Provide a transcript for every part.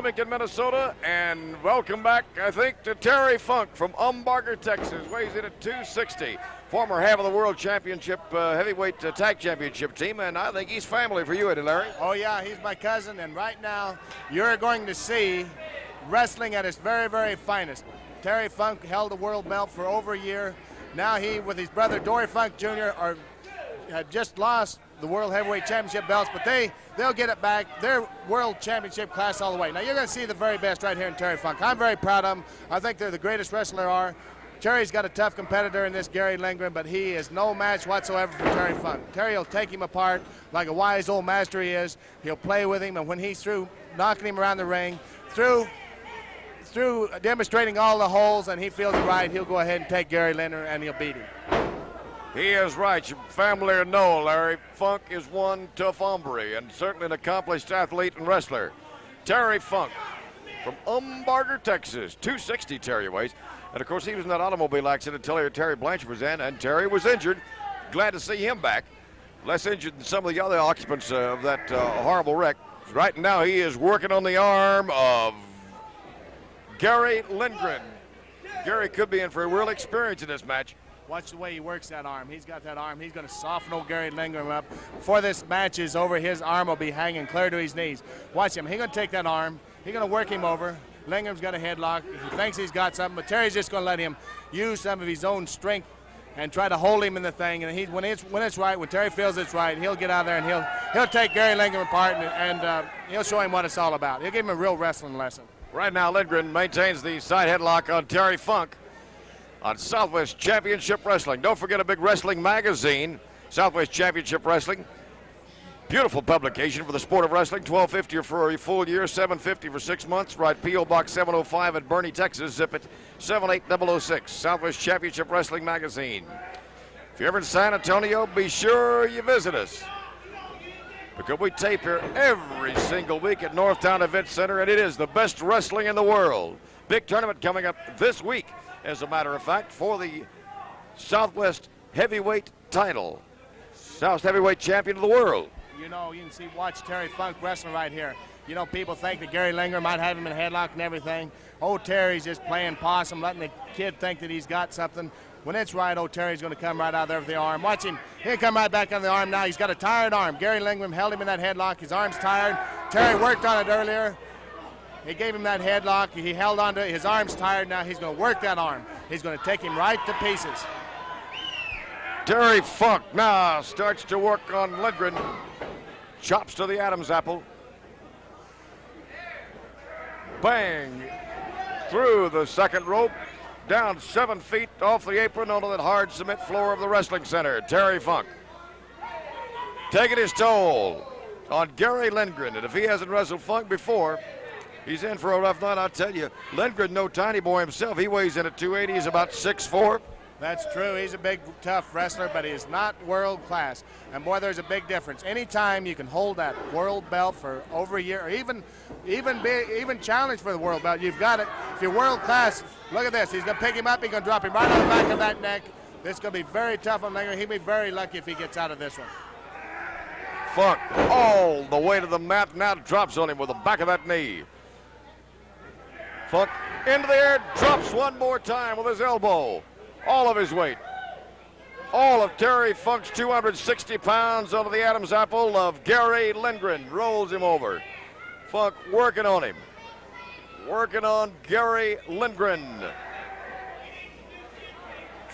Lincoln, Minnesota, and welcome back, I think, to Terry Funk from Umbarger, Texas. Weighs in at 260. Former half of the World Championship heavyweight tag championship team, and I think he's family for you, Eddie Larry. Oh, yeah, he's my cousin, and right now you're going to see wrestling at its very, very finest. Terry Funk held the world belt for over a year. Now he, with his brother Dory Funk Jr., had just lost the World Heavyweight Championship belts, but they'll get it back. They're World Championship class all the way. Now you're going to see the very best right here in Terry Funk. I'm very proud of them. I think they're the greatest wrestler there are. Terry's got a tough competitor in this Gary Lindgren, but he is no match whatsoever for Terry Funk. Terry will take him apart like a wise old master he is. He'll play with him, and when he's through knocking him around the ring, through demonstrating all the holes and he feels it right, he'll go ahead and take Gary Lindgren and he'll beat him. He is right. Your family or no, Larry, Funk is one tough hombre and certainly an accomplished athlete and wrestler. Terry Funk from Umbarger, Texas. 260 Terry weighs. And, of course, he was in that automobile accident until Terry Blanchard was in, and Terry was injured. Glad to see him back. Less injured than some of the other occupants of that horrible wreck. Right now he is working on the arm of Gary Lindgren. Gary could be in for a real experience in this match. Watch the way he works that arm. He's got that arm. He's going to soften old Gary Lindgren up. Before this match is over, his arm will be hanging clear to his knees. Watch him. He's going to take that arm. He's going to work him over. Lindgren's got a headlock. He thinks he's got something, but Terry's just going to let him use some of his own strength and try to hold him in the thing. And when it's right, when Terry feels it's right, he'll get out there and he'll take Gary Lindgren apart and he'll show him what it's all about. He'll give him a real wrestling lesson. Right now, Lindgren maintains the side headlock on Terry Funk on Southwest Championship Wrestling. Don't forget a big wrestling magazine, Southwest Championship Wrestling. Beautiful publication for the sport of wrestling. $12.50 for a full year, $7.50 for 6 months. Write P.O. Box 705 at Bernie, Texas. Zip it 78006. Southwest Championship Wrestling magazine. If you're ever in San Antonio, be sure you visit us, because we tape here every single week at Northtown Event Center, and it is the best wrestling in the world. Big tournament coming up this week, as a matter of fact, for the Southwest Heavyweight title. South Heavyweight Champion of the world. You know, you can watch Terry Funk wrestling right here. You know, people think that Gary Lindgren might have him in a headlock and everything. Oh, Terry's just playing possum, letting the kid think that he's got something. When it's right, oh, Terry's going to come right out there with the arm. Watch him. He'll come right back on the arm now. He's got a tired arm. Gary Lindgren held him in that headlock. His arm's tired. Terry worked on it earlier. He gave him that headlock. He held on to it. His arm's tired now. He's going to work that arm. He's going to take him right to pieces. Terry Funk now starts to work on Lindgren. Chops to the Adam's apple. Bang! Through the second rope. Down 7 feet off the apron onto that hard cement floor of the wrestling center. Terry Funk taking his toll on Gary Lindgren. And if he hasn't wrestled Funk before, he's in for a rough night, I'll tell you. Lindgren, no tiny boy himself. He weighs in at 280. He's about 6'4". That's true. He's a big, tough wrestler, but he's not world class. And boy, there's a big difference. Anytime you can hold that world belt for over a year, or even challenge for the world belt, you've got it. If you're world class, look at this. He's going to pick him up. He's going to drop him right on the back of that neck. This is going to be very tough on Lindgren. He'll be very lucky if he gets out of this one. Funk all the way to the mat, now drops on him with the back of that knee. Funk into the air, drops one more time with his elbow. All of his weight. All of Terry Funk's 260 pounds onto the Adam's apple of Gary Lindgren. Rolls him over. Funk working on him. Working on Gary Lindgren.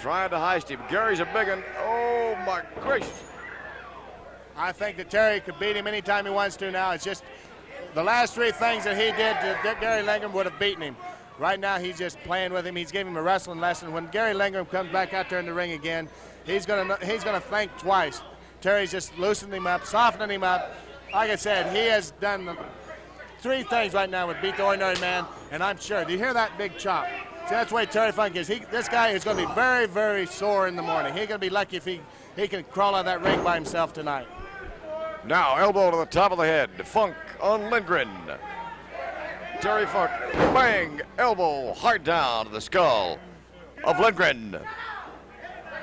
Trying to heist him. Gary's a big one. Oh, my gracious. I think that Terry could beat him anytime he wants to now. It's just the last three things that he did, Gary Lindgren would have beaten him. Right now, he's just playing with him. He's giving him a wrestling lesson. When Gary Lindgren comes back out there in the ring again, he's gonna think twice. Terry's just loosening him up, softening him up. Like I said, he has done three things right now with Beat the Ordinary Man, and I'm sure. Do you hear that big chop? See, that's the way Terry Funk is. This guy is going to be very, very sore in the morning. He's going to be lucky if he can crawl out of that ring by himself tonight. Now, elbow to the top of the head. Funk on Lindgren. Terry Funk, bang, elbow, hard down to the skull of Lindgren.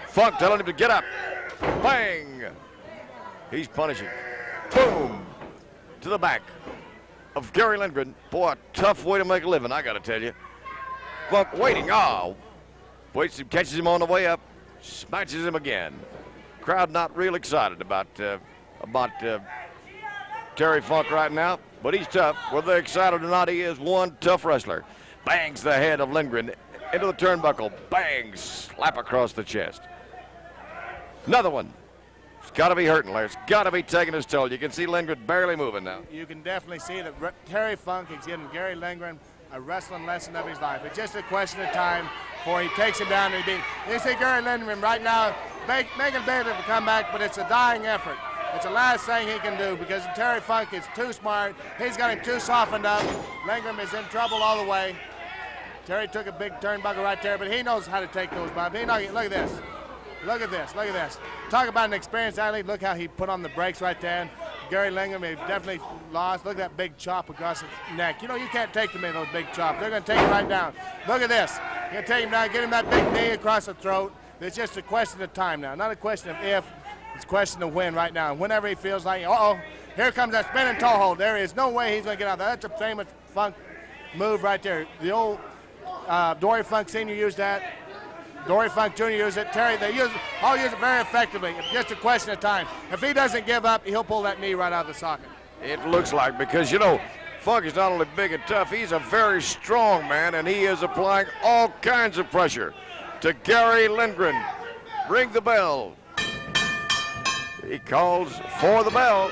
Funk telling him to get up. Bang. He's punishing. Boom. To the back. of Gary Lindgren. Boy, a tough way to make a living, I got to tell you. Funk waiting. Oh, waits him, catches him on the way up, smashes him again. Crowd not real excited about Terry Funk right now, but he's tough. Whether they're excited or not, he is one tough wrestler. Bangs the head of Lindgren into the turnbuckle. Bang, slap across the chest. Another one. It's got to be hurting, Larry. It's got to be taking his toll. You can see Lindgren barely moving now. You can definitely see that Terry Funk is giving Gary Lindgren a wrestling lesson of his life. It's just a question of time before he takes him down and you see Gary Lindgren right now making a bit of a comeback, but it's a dying effort. It's the last thing he can do because Terry Funk is too smart. He's got him too softened up. Lindgren is in trouble all the way. Terry took a big turnbuckle right there, but he knows how to take those bumps. Look at this. Look at this. Look at this. Talk about an experienced athlete. Look how he put on the brakes right there. Gary Lindgren, he definitely lost. Look at that big chop across his neck. You know, you can't take them in those big chops. They're going to take him right down. Look at this. You're going to take him down, get him that big knee across the throat. It's just a question of time now. Not a question of if. It's a question of when right now. Whenever he feels like, here comes that spinning toe hold. There is no way he's going to get out there. That's a famous Funk move right there. The old Dory Funk Sr. used that. Dory Funk Jr. used it. Terry, they all use it very effectively. It's just a question of time. If he doesn't give up, he'll pull that knee right out of the socket. It looks like, because, Funk is not only big and tough, he's a very strong man, and he is applying all kinds of pressure to Gary Lindgren. Ring the bell. He calls for the bell.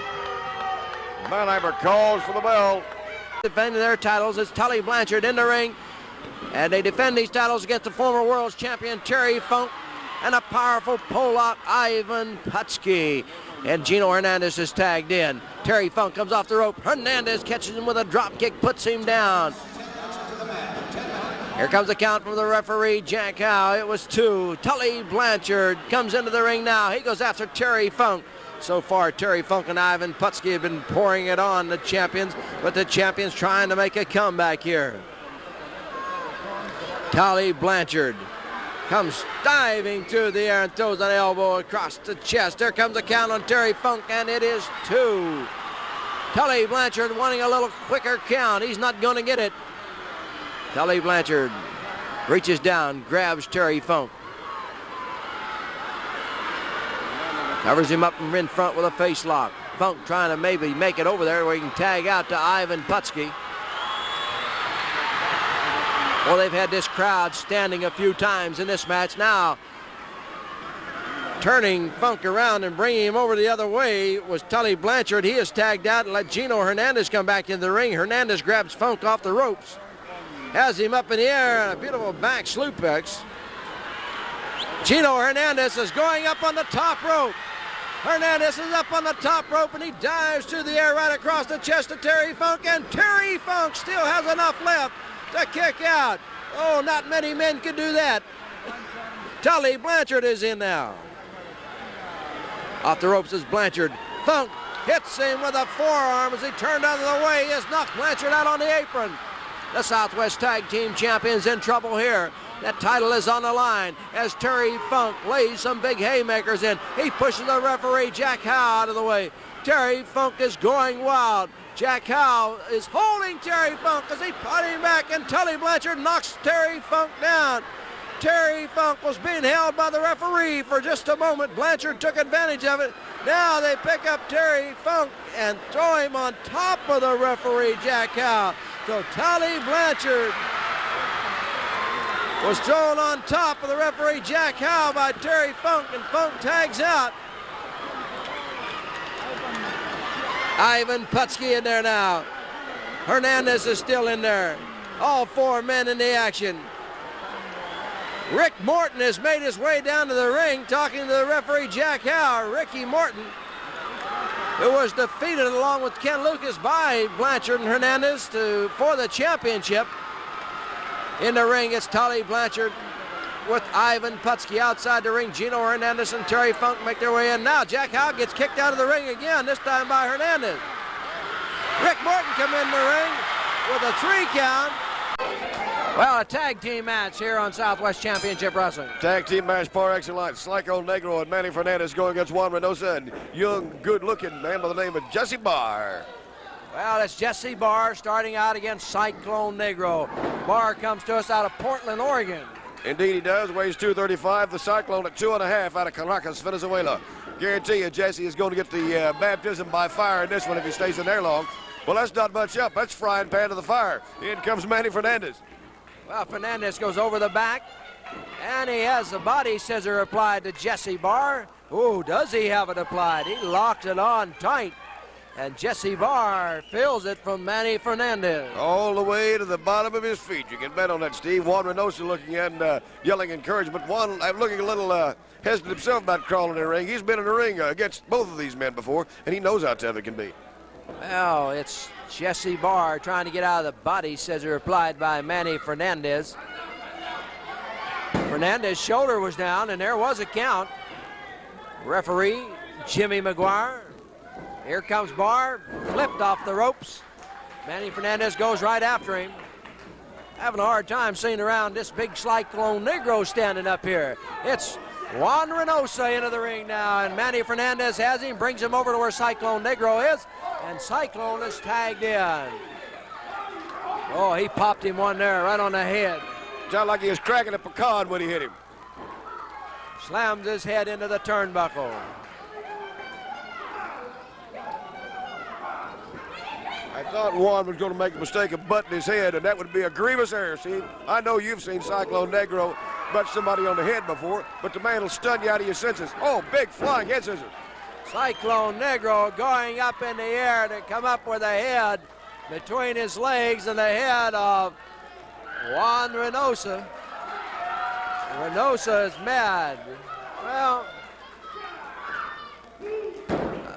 Mannheimer calls for the bell. Defending their titles is Tully Blanchard in the ring. And they defend these titles against the former world champion Terry Funk and a powerful Polak Ivan Putski. And Gino Hernandez is tagged in. Terry Funk comes off the rope. Hernandez catches him with a drop kick, puts him down. Here comes the count from the referee, Jack Howe. It was 2. Tully Blanchard comes into the ring now. He goes after Terry Funk. So far, Terry Funk and Ivan Putski have been pouring it on the champions, but the champions trying to make a comeback here. Tully Blanchard comes diving to the air and throws an elbow across the chest. There comes the count on Terry Funk, and it is 2. Tully Blanchard wanting a little quicker count. He's not going to get it. Tully Blanchard reaches down, grabs Terry Funk. Covers him up in front with a face lock. Funk trying to maybe make it over there where he can tag out to Ivan Putski. Well, they've had this crowd standing a few times in this match. Now, turning Funk around and bringing him over the other way was Tully Blanchard. He is tagged out and let Gino Hernandez come back in the ring. Hernandez grabs Funk off the ropes. Has him up in the air and a beautiful back suplex. Gino Hernandez is going up on the top rope. Hernandez is up on the top rope and he dives to the air right across the chest of Terry Funk, and Terry Funk still has enough left to kick out. Oh, not many men can do that. Tully Blanchard is in now. Off the ropes is Blanchard. Funk hits him with a forearm as he turned out of the way. He has knocked Blanchard out on the apron. The Southwest Tag Team Champions in trouble here. That title is on the line as Terry Funk lays some big haymakers in. He pushes the referee, Jack Howe, out of the way. Terry Funk is going wild. Jack Howe is holding Terry Funk as he put him back, and Tully Blanchard knocks Terry Funk down. Terry Funk was being held by the referee for just a moment. Blanchard took advantage of it. Now they pick up Terry Funk and throw him on top of the referee, Jack Howe. So Tully Blanchard was thrown on top of the referee, Jack Howe, by Terry Funk, and Funk tags out. Ivan Putski in there now. Hernandez is still in there. All 4 men in the action. Rick Morton has made his way down to the ring talking to the referee, Jack Howe. Ricky Morton, who was defeated along with Ken Lucas by Blanchard and Hernandez for the championship. In the ring, it's Tully Blanchard with Ivan Putski outside the ring. Gino Hernandez and Terry Funk make their way in. Now Jack Howe gets kicked out of the ring again, this time by Hernandez. Rick Morton come in the ring with a 3 count. Well, a tag team match here on Southwest Championship Wrestling. Tag team match par excellence. Slico Negro and Manny Fernandez going against Juan Reynosa and young, good-looking man by the name of Jesse Barr. Well, it's Jesse Barr starting out against Cyclone Negro. Barr comes to us out of Portland, Oregon. Indeed he does. Weighs 235. The Cyclone at 2.5 out of Caracas, Venezuela. Guarantee you Jesse is going to get the baptism by fire in this one if he stays in there long. Well, that's not much up. That's frying pan to the fire. In comes Manny Fernandez. Well, Fernandez goes over the back, and he has the body scissor applied to Jesse Barr. Ooh, does he have it applied? He locked it on tight. And Jesse Barr fills it from Manny Fernandez. All the way to the bottom of his feet. You can bet on that, Steve. Juan Reynoso looking and yelling encouragement. Juan looking a little hesitant himself about crawling in the ring. He's been in the ring against both of these men before, and he knows how tough it can be. Well, it's Jesse Barr trying to get out of the body scissor applied by Manny Fernandez. Fernandez's shoulder was down, and there was a count. Referee Jimmy McGuire. Here comes Barr, flipped off the ropes. Manny Fernandez goes right after him. Having a hard time seeing around this big Cyclone Negro standing up here. It's Juan Reynoso into the ring now, and Manny Fernandez has him, brings him over to where Cyclone Negro is, and Cyclone is tagged in. Oh, he popped him one there right on the head. Sounded like he was cracking a pecan when he hit him. Slams his head into the turnbuckle. I thought Juan was going to make a mistake of butting his head, and that would be a grievous error, Steve. I know you've seen Cyclone Negro butt somebody on the head before, but the man will stun you out of your senses. Oh, big flying head scissors. Cyclone Negro going up in the air to come up with a head between his legs and the head of Juan Reynoso. Reynoso is mad. Well,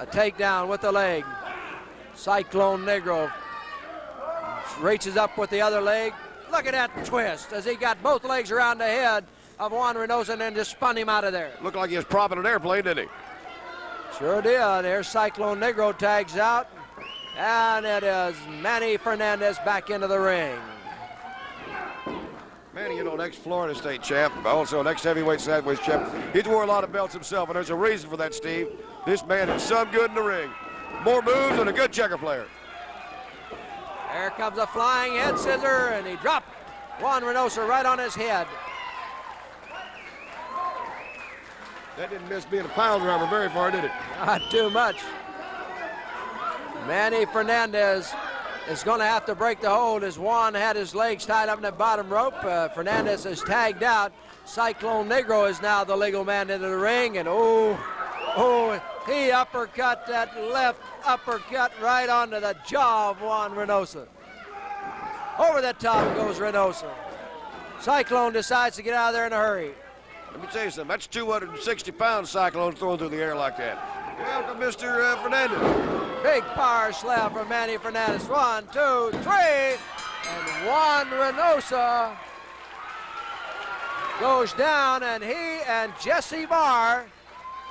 a takedown with the leg. Cyclone Negro reaches up with the other leg. Look at that twist as he got both legs around the head of Juan Reynoso and then just spun him out of there. Looked like he was propping an airplane, didn't he? Sure did. There's Cyclone Negro tags out. And it is Manny Fernandez back into the ring. Manny, you know, next Florida State champ, also next heavyweight sideways champ. He's wore a lot of belts himself, and there's a reason for that, Steve. This man is some good in the ring. More moves and a good checker player. There comes a flying head scissor, and he dropped Juan Reynoso right on his head. That didn't miss being a pile driver very far, did it? Not too much. Manny Fernandez is going to have to break the hold as Juan had his legs tied up in the bottom rope. Fernandez is tagged out. Cyclone Negro is now the legal man into the ring, and he uppercut that left uppercut right onto the jaw of Juan Reynoso. Over the top goes Reynoso. Cyclone decides to get out of there in a hurry. Let me tell you something. That's 260 pounds Cyclone throwing through the air like that. Welcome, Mr. Fernandez. Big power slam from Manny Fernandez. 1, 2, 3. And Juan Reynoso goes down, and he and Jesse Barr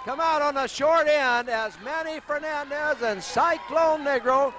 come out on the short end as Manny Fernandez and Cyclone Negro